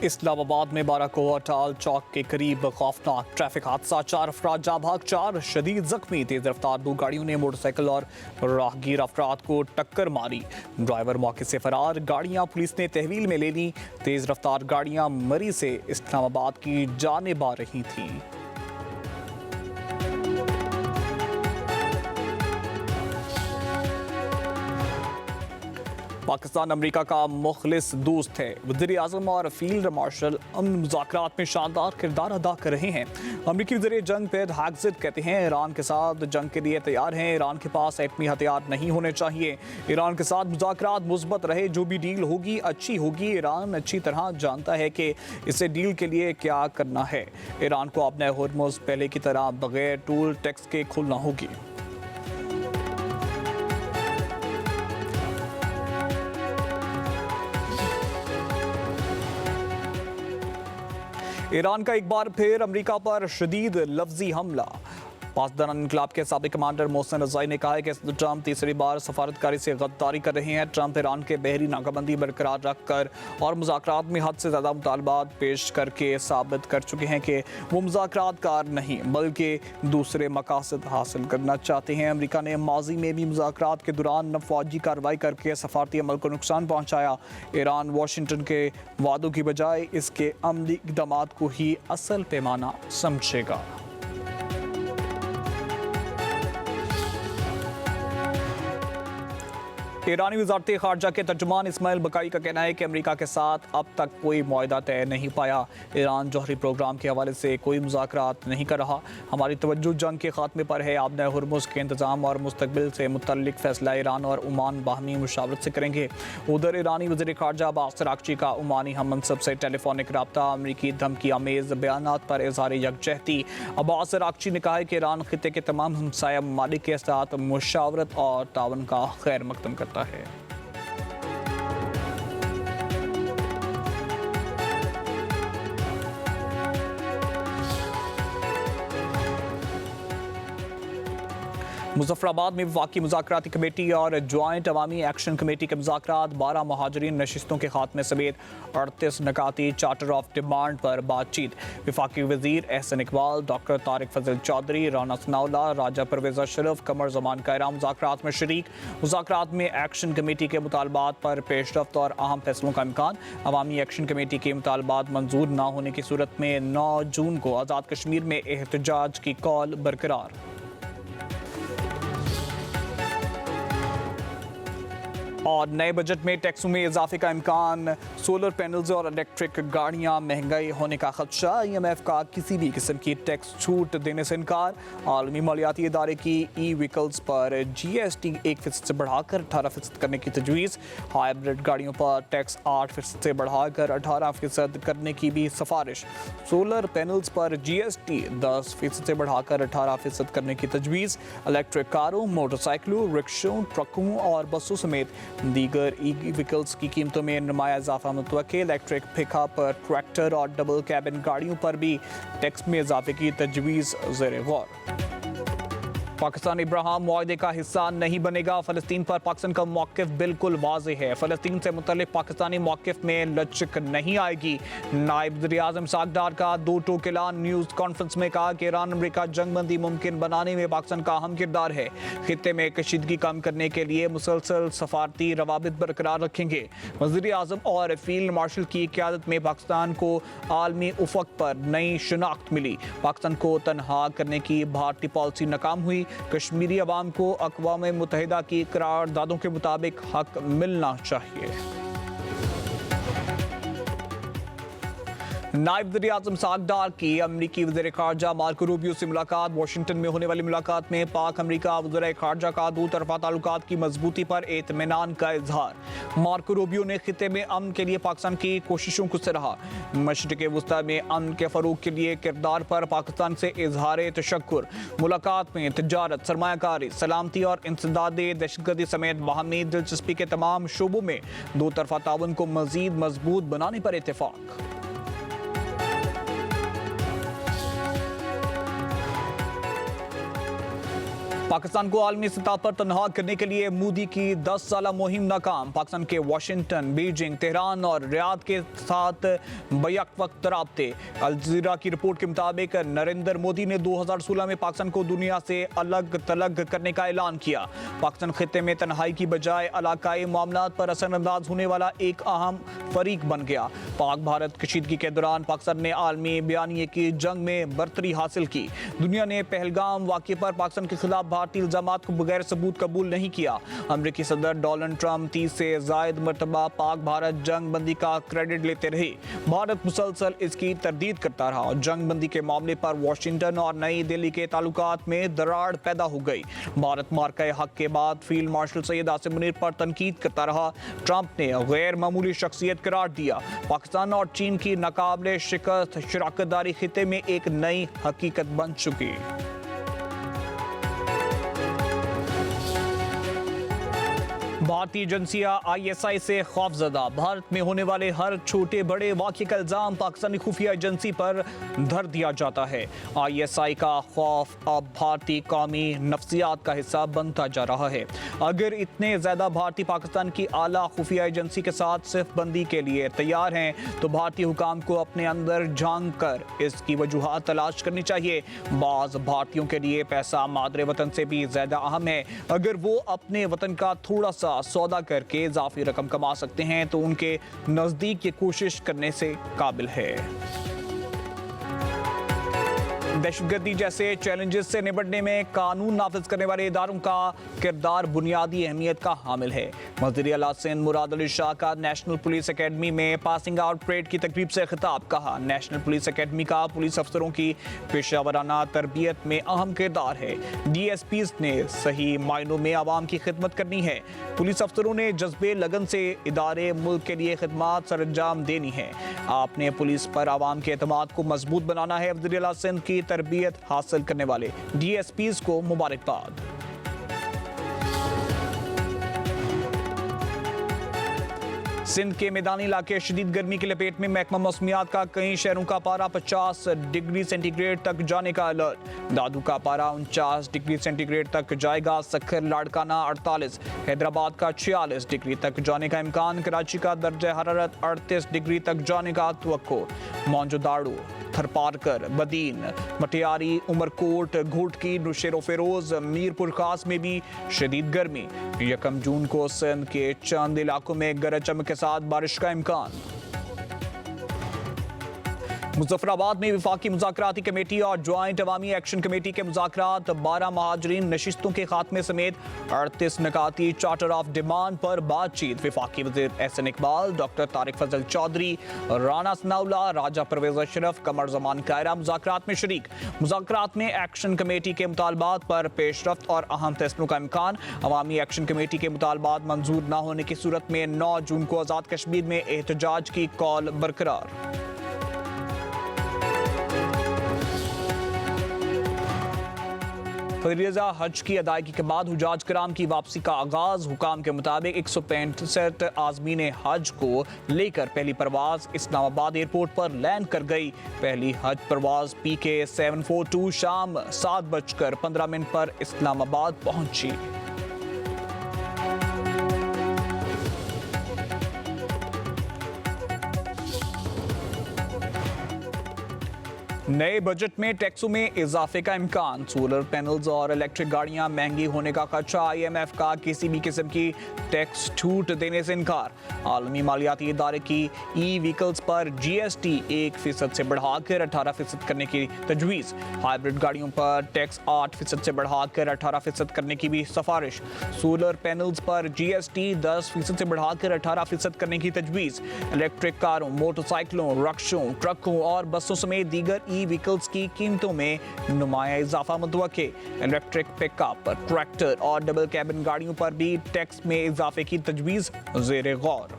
इस्लामाबाद में बाराकोवा टाल चौक के करीब खौफनाक ट्रैफिक हादसा, 4 अफराद जाँ भाग, 4 शदीद जख्मी। तेज रफ्तार 2 गाड़ियों ने मोटरसाइकिल और राहगीर अफराद को टक्कर मारी। ड्राइवर मौके से फरार। गाड़ियां पुलिस ने तहवील में ले ली। तेज रफ्तार गाड़ियां मरी से इस्लामाबाद की जानिब आ रही थीं। पाकिस्तान अमेरिका का मुखलिस दोस्त है। वज़ीर आज़म और फील्ड मार्शल अमन मुज़ाकरात में शानदार किरदार अदा कर रहे हैं। अमरीकी वज़ीर जंग पैद हैक्ज़िट कहते हैं ईरान के साथ जंग के लिए तैयार हैं। ईरान के पास एटमी हथियार नहीं होने चाहिए। ईरान के साथ मुज़ाकरात मुस्बत रहे, जो भी डील होगी अच्छी होगी। ईरान अच्छी तरह जानता है कि इसे डील के लिए क्या करना है। ईरान को अपने होर्मुज़ पहले की तरह बगैर टूल टैक्स के खोलना होगी। ईरान का एक बार फिर अमेरिका पर शदीद लफ्जी हमला। पासदान इनकलाब के साबिक कमांडर मोहसिन रज़ाई ने कहा है कि ट्रंप तीसरी बार सफारतकारी से गद्दारी कर रहे हैं। ट्रंप ईरान के बहरी नाकाबंदी बरकरार रखकर और मुज़ाकरात में हद से ज़्यादा मुतालबात पेश करके साबित कर चुके हैं कि वो मुज़ाकरात कार नहीं बल्कि दूसरे मकासद हासिल करना चाहते हैं। अमेरिका ने माजी में भी मुज़ाकरात के दौरान फौजी कार्रवाई करके सफारती अमल को नुकसान पहुँचाया। ईरान वाशिंगटन के वादों की बजाय इसके अमली इक़दाम को ही असल पैमाना समझेगा। ईरानी वज़ारत ख़ारजा के तर्जुमान इस्माइल बकाई का कहना है कि अमेरिका के साथ अब तक कोई मुआहदा तय नहीं पाया। ईरान जौहरी प्रोग्राम के हवाले से कोई मुज़ाकरात नहीं कर रहा। हमारी तवज्जो जंग के खात्मे पर है। आबना हुर्मुज़ के इंतज़ाम और मुस्तकबिल से मुतल्लिक फ़ैसला ईरान और ओमान बाहमी मुशावरत से करेंगे। उधर ईरानी वज़ीर ख़ारजा अब्बास अराग़ची का ओमानी हम मनसब से टेलीफोनिक रब्ता। अमरीकी धमकी आमेज़ बयानात पर इज़हार यकजहती। अब्बास अराग़ची ने कहा है कि ईरान ख़ित्ते के तमाम हमसाया ममालिक के साथ मुशावरत और तावन का खैर मकदम करता है। मुजफ्फराबाद में वफाकी मुज़ाकराती कमेटी और जॉइंट अवामी एक्शन कमेटी के मुज़ाकरात, 12 महाजरीन नशिस्तों के खात्मे समेत 38 नकाती चार्टर ऑफ डिमांड पर बातचीत। वफाकी वज़ीर एहसन इकबाल, डॉक्टर तारिक फजल चौधरी, राना सनाउल्ला, राजा परवेज़ अशरफ, कमर जमान कायरा मुज़ाकरात में शरीक। मुज़ाकरात में एक्शन कमेटी के मुतालबात पर पेशरफ्त और अहम फैसलों का इम्कान। अवामी एक्शन कमेटी के मुतालबात मंजूर न होने की सूरत में 9 जून को आज़ाद कश्मीर में एहतजाज की कॉल बरकरार। और नए बजट में टैक्सों में इजाफे का इम्कान। सोलर पैनल्स और इलेक्ट्रिक गाड़ियां महंगाई होने का खदशा। IMF का किसी भी किस्म की टैक्स छूट देने से इनकार। आलमी मालियाती इदारे की ई-व्हीकल्स पर GST 1% से बढ़ाकर 18% करने की तजवीज़। हाइब्रिड गाड़ियों पर टैक्स 8% से बढ़ाकर 18% करने की भी सिफारिश। सोलर पैनल्स पर GST 10% से बढ़ाकर 18% करने की तजवीज़। इलेक्ट्रिक कारों, मोटरसाइकिलों, रिक्शों, ट्रकों और बसों समेत दीगर ई-व्हीकल्स की कीमतों में नुमाया इजाफा मुतवक्किल। इलेक्ट्रिक पिकअप, ट्रैक्टर और डबल कैबिन गाड़ियों पर भी टैक्स में इजाफे की तजवीज़ ज़ेर गौर। पाकिस्तान इब्राहिम मुआहदे का हिस्सा नहीं बनेगा। फ़लस्तीन पर पाकिस्तान का मौक़िफ़ बिल्कुल वाज़ेह है। फ़लस्तीन से मुतल्लिक़ पाकिस्तानी मौक़िफ़ में लचक नहीं आएगी। नायब वज़ीर-ए-आज़म इसहाक़ डार का 2 टूक ऐलान। न्यूज़ कॉन्फ्रेंस में कहा कि ईरान अमेरिका जंगबंदी मुमकिन बनाने में पाकिस्तान का अहम किरदार है। खित्ते में कशीदगी कम करने के लिए मुसलसल सफारती रवाबित बरकरार रखेंगे। वज़ीर-ए-आज़म और फील्ड मार्शल की क़यादत में पाकिस्तान को आलमी उफ़क़ पर नई शनाख्त मिली। पाकिस्तान को तनहा करने की भारतीय पॉलिसी नाकाम हुई। कश्मीरी अवाम को अक़वाम मुत्तहिदा की करारदादों के मुताबिक हक मिलना चाहिए। नायब वज़ीर-ए-आज़म इसहाक़ डार की अमरीकी वज़ीर ख़ारजा मार्को रूबियो से मुलाकात। वाशिंगटन में होने वाली मुलाकात में पाक अमरीका वज़ीर ख़ारजा का 2 तरफ़ा ताल्लुकात की मजबूती पर इत्मीनान का इजहार। मार्को रूबियो ने खित्ते में अमन के लिए पाकिस्तान की कोशिशों को सराहा। मशरिक़ वस्ता में अमन के फ़रोग़ के लिए किरदार पर पाकिस्तान से इजहार तशक्कुर। मुलाकात में तिजारत, सरमायाकारी, सलामती और इंसदाद दहशतगर्दी समेत बाहमी दिलचस्पी के तमाम शोबों में 2 तरफ़ा ताउन को मज़ीद मजबूत बनाने पर इत्तेफ़ाक। पाकिस्तान को आलमी सतह पर तनहा करने के लिए मोदी की 10 साला मुहिम नाकाम। पाकिस्तान के वाशिंगटन, बीजिंग, तेहरान और रियाद के साथ बैक वक्त राब्ते। अल जज़ीरा की रिपोर्ट के मुताबिक नरेंद्र मोदी ने 2016 में पाकिस्तान को दुनिया से अलग थलग करने का ऐलान किया। पाकिस्तान खित्ते में तन्हाई की बजाय इलाकाई मामलात पर असरअंदाज होने वाला एक अहम फरीक बन गया। पाक भारत कशीदगी के दौरान पाकिस्तान ने आलमी बयानिए की जंग में बरतरी हासिल की। दुनिया ने पहलगाम वाक़े पर पाकिस्तान के खिलाफ भारतीय इल्जामात को बगैर सबूत कबूल नहीं किया। अमेरिकी सदर डोनाल्ड ट्रंप 30 से ज़ायद मरतबा पाक भारत जंग बंदी का क्रेडिट लेते रहे। भारत मुसलसल इसकी तरदीद करता रहा। जंग बंदी के मामले पर वाशिंगटन और नई दिल्ली के ताल्लुकात में दरार पैदा हो गई। भारत मार्का हक के बाद फील्ड मार्शल सैयद आसिम मुनीर पर तनकीद करता रहा। ट्रंप ने गैर मामूली शख्सियत करार दिया। पाकिस्तान और चीन की नाकाबिले शिकस्त शराकतदारी खिते में एक नई हकीकत बन चुकी। भारतीय एजेंसियां ISI से खौफजदा। भारत में होने वाले हर छोटे बड़े वाक़े का इल्ज़ाम पाकिस्तानी खुफिया एजेंसी पर धर दिया जाता है। ISI का खौफ अब भारतीय कौमी नफ्सियात का हिस्सा बनता जा रहा है। अगर इतने ज़्यादा भारतीय पाकिस्तान की आला खुफिया एजेंसी के साथ सिर्फ बंदी के लिए तैयार हैं तो भारतीय हुकाम को अपने अंदर झांक कर इसकी वजूहात तलाश करनी चाहिए। बाज़ भारतीयों के लिए पैसा मादरे वतन से भी ज़्यादा अहम है। अगर वो अपने वतन का थोड़ा सा सौदा करके इजाफी रकम कमा सकते हैं तो उनके नजदीक ये कोशिश करने से काबिल है। दहशतगर्दी जैसे चैलेंजेस से निपटने में कानून नाफिज करने वाले इदारों का किरदार बुनियादी अहमियत का हामिल है। वज़ीर आला सिंध मुराद अली शाह का नेशनल पुलिस एकेडमी में पासिंग आउट परेड की तकरीब से खिताब। कहा, नेशनल पुलिस एकेडमी का पुलिस अफसरों की पेशावराना तरबियत में अहम किरदार है। DSPs ने सही मायनों में आवाम की खिदमत करनी है। पुलिस अफसरों ने जज्बे लगन से इदारे मुल्क के लिए खिदमत सरअंजाम देनी है। आपने पुलिस पर आवाम के एतमाद को मजबूत बनाना है। वज़ीर आला सिंध की तरबियत हासिल करने वाले DSPs को मुबारकबाद। सिंध के मैदानी इलाके शदीद गर्मी की लपेट में। महकमा मौसमियात का कई शहरों का पारा 50 डिग्री सेंटीग्रेड तक जाने का अलर्ट। दादू का पारा 49 डिग्री सेंटीग्रेड तक जाएगा। सखर लाड़काना 48, हैदराबाद का 46 डिग्री तक जाने का इम्कान। कराची का दर्जा हरारत 38 डिग्री तक जाने का तवक्को। मौजूदाड़ू, थरपारकर, बदीन, मटियारी, उमरकोट, घोटकी, नुशेरो फेरोज, मीरपुर खास में भी शदीद गर्मी। 1 जून को सिंध के चंद इलाकों में गरज चमक के साथ बारिश का इम्कान। मुजफ्फराबाद में वफाकी मुज़ाकराती कमेटी और ज्वाइंट अवामी एक्शन कमेटी के मुज़ाकरात। 12 महाजरीन नशिस्तों के खात्मे समेत 38 निकाती चार्टर ऑफ डिमांड पर बातचीत। वफाकी वज़ीर एहसन इकबाल, डॉक्टर तारिक फजल चौधरी, राना सनाउल्लाह, राजा परवेज अशरफ, कमर जमान कायरा मुज़ाकरात में शरीक। मुज़ाकरात में एक्शन कमेटी के मुतालबात पर पेशरफ्त और अहम फैसलों का इम्कान। अवामी एक्शन कमेटी के मुतालबात मंजूर न होने की सूरत में 9 जून को आज़ाद कश्मीर में एहतजाज की कॉल बरकरार। फरीज़ा हज की अदायगी के बाद हुजाज कराम की वापसी का आगाज। हुकाम के मुताबिक 165 आज़मीन हज को लेकर पहली परवाज इस्लामाबाद एयरपोर्ट पर लैंड कर गई। पहली हज परवाज PK 742 शाम 7:15 पर इस्लामाबाद पहुंची। नए बजट में टैक्सों में इजाफे का इम्कान। सोलर पैनल्स और इलेक्ट्रिक गाड़ियां महंगी होने का खदशा। IMF का किसी भी किस्म की टैक्स छूट देने से इनकार। आलमी मालियाती इदारे की व्हीकल्स पर GST 1% से बढ़ाकर 18% करने की तजवीज़। हाइब्रिड गाड़ियों पर टैक्स 8% से बढ़ाकर 18% करने की भी सिफारिश। सोलर पैनल्स पर GST 10% से बढ़ाकर 18% करने की तजवीज़। इलेक्ट्रिक कारों, मोटरसाइकिलों, रक्शों, ट्रकों और बसों समेत दीगर व्हीकल्स की कीमतों में नुमाया इजाफा मुतवक्के। इलेक्ट्रिक पिकअप, ट्रैक्टर और डबल कैबिन गाड़ियों पर भी टैक्स में इजाफे की तजवीज़ ज़ेरे गौर।